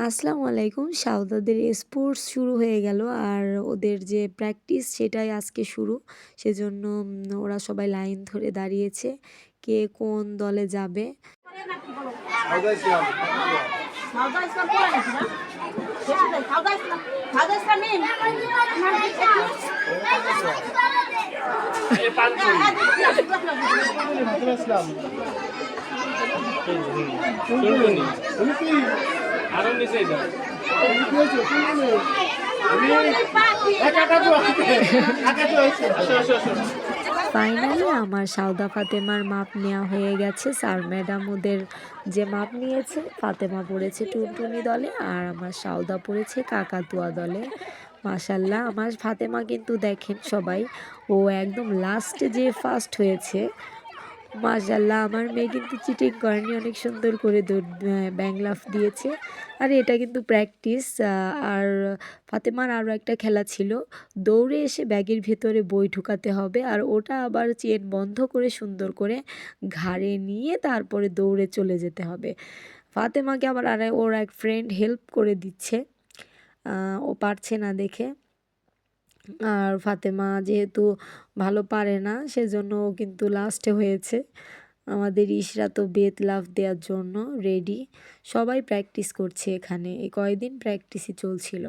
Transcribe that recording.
আসসালামু আলাইকুম। শাওদাদের স্পোর্টস শুরু হয়ে গেল আর ওদের যে প্র্যাকটিস সেটাই আজকে শুরু। সেজন্য ওরা সবাই লাইন ধরে দাঁড়িয়েছে কে কোন দলে যাবে। সাউদা ইসলাম সাউদা ইসলাম পড়ে নাকি না সেটাই সাউদা ইসলাম নেই এই পাঁচ ইসলাম তুমি কি আরো নিচে যাও আমি একা তো আসো ফাইনালি আমার সাউদা ফাতেমার মাপ নেওয়া হয়ে গেছে। স্যার ম্যাডাম ওদের যে মাপ নিয়েছে, ফাতেমা পড়েছে টুনটুনি দলে আর আমার সাউদা পড়েছে কাকাতুয়া দলে। মাশাল্লাহ আমার ফাতেমা কিন্তু দেখেন সবাই, ও একদম লাস্টে যে ফার্স্ট হয়েছে। মাশাল্লাহ আমার মেয়ে কিন্তু চিটিং করেনি, অনেক সুন্দর করে ব্যাং লাফ দিয়েছে। আর এটা কিন্তু প্র্যাকটিস। আর ফাতেমার আরও একটা খেলা ছিল, দৌড়ে এসে ব্যাগের ভেতরে বই ঢুকাতে হবে আর ওটা আবার চেন বন্ধ করে সুন্দর করে ঘাড়ে নিয়ে তারপরে দৌড়ে চলে যেতে হবে। ফাতেমাকে আবার ওর এক ফ্রেন্ড হেল্প করে দিচ্ছে, ও পারছে না দেখে। আর ফাতেমা যেহেতু ভালো পারে না সেজন্য ও কিন্তু লাস্টে হয়েছে। আমাদের ইশরা তো বেত লাফ দেওয়ার জন্য রেডি। সবাই প্র্যাকটিস করছে এখানে, এই কয়দিন প্র্যাকটিসই চলছিল।